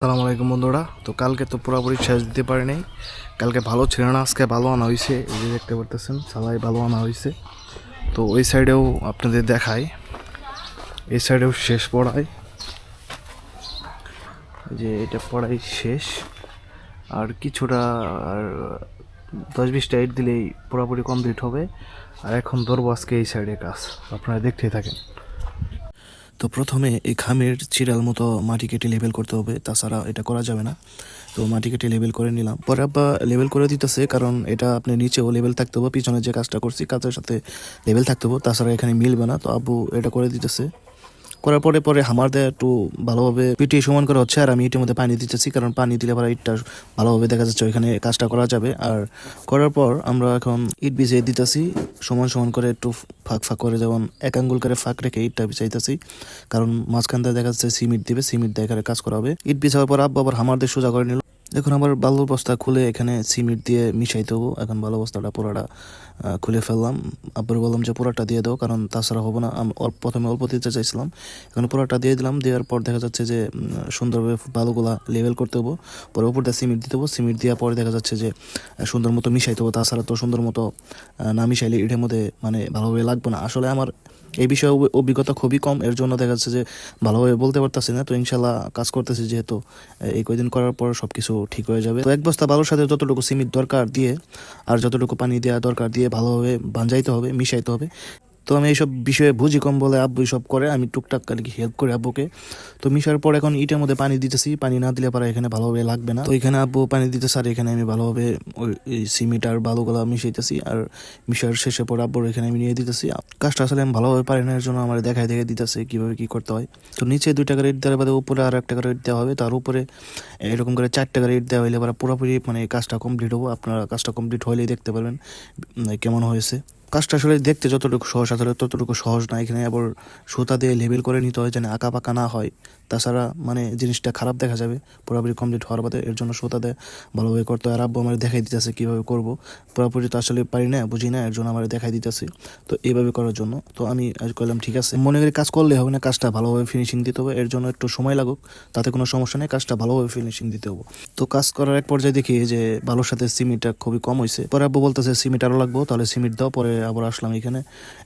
আসসালামু আলাইকুম বন্ধুরা। তো কালকে তো পুরোপুরি শেষ দিতে পারি নাই। কালকে ভালো ছিল না, আজকে ভালো আনা হয়েছে। এই যে দেখতে পারতেছেন সালাই ভালো আনা হয়েছে। তো ওই সাইডেও আপনাদের দেখাই, এই সাইডেও শেষ পড়ায়, যে এটা পড়াই শেষ। আর কিছুটা, আর 10-20টা ইট দিলেই পুরোপুরি কমপ্লিট হবে। আর এখন ধরবো আজকে এই সাইডে কাজ, আপনারা দেখতেই থাকেন। তো প্রথমে এই খামের চিরাল মতো মাটি কেটে লেবেল করতে হবে, তাছাড়া এটা করা যাবে না। তো মাটি কেটে লেবেল করে নিলাম, পরে আব্বা লেবেল করে দিতেছে, কারণ এটা আপনি নিচেও লেবেল থাকতে হবে, পিছনে যে কাজটা করছি কাজের সাথে লেবেল থাকতে হবে, তাছাড়া এখানে মিলবে না। তো আব্বু এটা করে দিতেছে, করার পরে পরে হামার দেয় একটু ভালোভাবে পিটিয়ে সমান করা হচ্ছে। আর আমি ইটের মধ্যে পানি দিতেছি, কারণ পানি দিলে পরে ইটটা ভালোভাবে দেখা যাচ্ছে ওইখানে কাজটা করা যাবে। আর করার পর আমরা এখন ইট বিছিয়ে দিতেছি সমান সমান করে, একটু ফাঁক ফাঁক করে, যেমন এক আঙ্গুল করে ফাঁক রেখে ইটটা বিছাইতেছি, কারণ মাঝখান দিয়ে দেখা যাচ্ছে সিমেন্ট দিবে, সিমেন্ট দিয়ে এখানে কাজ করা হবে। ইট বিছাওয়ার পর আব্বা আবার হামার দিয়ে সোজা করে নিল। এখন আবার বালুর বস্তা খুলে এখানে সিমেন্ট দিয়ে মিশাইতে হবো। এখন বালু বস্তাটা পুরোটা খুলে ফেললাম। আবার বললাম যে পুরোটা দিয়ে দাও, কারণ তাছাড়া হবে না। আমি প্রথমে অল্প দিতে চাইছিলাম, এখন পুরোটা দিয়ে দিলাম। দেওয়ার পর দেখা যাচ্ছে যে সুন্দরভাবে বালুগুলা লেভেল করতে হবো, পরে উপর দিয়ে সিমেন্ট দিতে হবো। সিমেন্ট দেওয়ার পরে দেখা যাচ্ছে যে সুন্দর মতো মিশাইতে হবো, তাছাড়া তো সুন্দর মতো না মিশাইলে এটার মধ্যে মানে ভালোভাবে লাগবে না। আসলে আমার এই বিষয়ে অভিজ্ঞতা খুবই কম, এর জন্য দেখা যাচ্ছে যে ভালোভাবে বলতে পারতেছি না। তো ইনশাল্লাহ কাজ করতেছি, যেহেতু এই কয়দিন করার পর সব কিছু ঠিক হয়ে যাবে। তো এক বস্তা বালুর সাথে যতটুকু সিমেন্ট দরকার দিয়ে, আর যতটুকু পানি দেওয়া দরকার দিয়ে ভালোভাবে ভাঞ্জাইতে হবে, মিশাইতে হবে। তো আমি এইসব বিষয়ে বুঝি কম বলে আব্বু সব করে, আমি টুকটাক আর কি হেল্প করি আব্বুকে। তো মিশার পর এখন ইটের মধ্যে পানি দিতেছি, পানি না দিলে পরে এখানে ভালোভাবে লাগবে না। তো এখানে আব্বু পানি দিতেছে, আর এখানে আমি ভালোভাবে ওই সিমেন্ট আর বালুগুলা মিশাইতেছি। আর মিশার শেষে পর আব্বুর এখানে আমি নিয়ে দিতেছি। কাজটা আসলে আমি ভালোভাবে পারি না, এর জন্য আমার দেখাই দেখে দিতেছে কিভাবে কি করতে হয়। তো নিচে 2 টাকার ইট দেওয়ার বাদে উপরে আর 1 টাকার ইট দেওয়া হবে, তার উপরে এরকম করে 4 টাকার ইট দেওয়া হইলে এবার পুরোপুরি মানে কাজটা কমপ্লিট হবো। আপনারা কাজটা কমপ্লিট হলেই দেখতে পারবেন কেমন হয়েছে। কাজটা আসলে দেখতে যতটুকু সহজ, আসলে ততটুকু সহজ না। এখানে আবার সুতা দিয়ে লেবেল করে নিতে হয় যেন আঁকা পাকা না হয়, তাছাড়া মানে জিনিসটা খারাপ দেখা যাবে পুরোপুরি কমপ্লিট হওয়ার বাদে। এর জন্য সুতা দিয়ে ভালোভাবে করতে হয়। আর আব্বু আমার দেখাই দিতেছে কীভাবে করবো, পুরোপুরি তো আসলে পারি না, বুঝি না, এর জন্য আমার দেখাই দিতেছে। তো এইভাবে করার জন্য তো আমি আজ করলাম, ঠিক আছে, মনে করি কাজ করলে হবে না, কাজটা ভালোভাবে ফিনিশিং দিতে হবে। এর জন্য একটু সময় লাগুক, তাতে কোনো সমস্যা নেই, কাজটা ভালোভাবে ফিনিশিং দিতে হবে। তো কাজ করার এক পর্যায়ে দেখি যে বালুর সাথে সিমেন্টটা খুবই কম হয়েছে। পরে আব্বু বলতেছে সিমেন্ট আরও লাগবো, তাহলে সিমেন্ট দাও। পরে আবার আসলাম এখানে,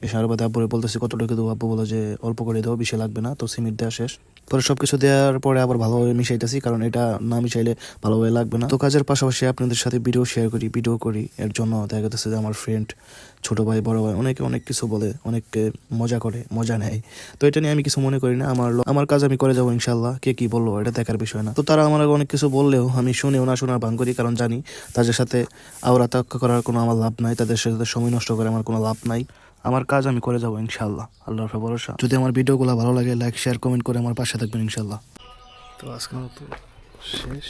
এসে আর বাদে আব্বুরে বলতেছি কতটুকু দেবো। আব্বু বলে যে অল্প করে দাও, বেশি লাগবে না। তো সিমেন্ট দেওয়া শেষ, পরে সবকিছু দেওয়ার পরে আবার ভালোভাবে মিশাইতেছি, কারণ এটা না মিশাইলে ভালোভাবে লাগবে না। তো কাজের পাশাপাশি আপনাদের সাথে ভিডিও শেয়ার করি, ভিডিও করি, এর জন্য দেখা যাচ্ছে যে আমার ফ্রেন্ড, ছোট ভাই, বড় ভাই, অনেকে অনেক কিছু বলে, অনেককে মজা করে, মজা নেয়। তো এটা নিয়ে আমি কিছু মনে করি না, আমার কাজ আমি করে যাবো ইনশাল্লাহ। কে কি বললো এটা দেখার বিষয় না। তো তারা আমার অনেক কিছু বললেও আমি শুনেও না শোনার ভান করি, কারণ জানি তাদের সাথে আওরা তাক্কা করার কোনো আমার লাভ নাই, তাদের সাথে সময় নষ্ট করে আমার কোনো লাভ নাই। আমার কাজ আমি করে যাবো ইনশাল্লাহ, আল্লাহর ভরসা। যদি আমার ভিডিওগুলো ভালো লাগে, লাইক শেয়ার কমেন্ট করে আমার পাশে থাকবেন ইনশাল্লাহ। তো আজকের মতো শেষ,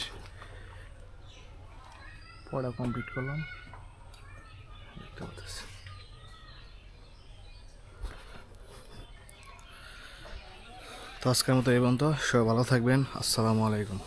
পড়া কমপ্লিট করলাম, দেখতে পাচ্ছি। তো আজকের মতো এই পর্যন্ত, সবাই ভালো থাকবেন। আসসালামু আলাইকুম।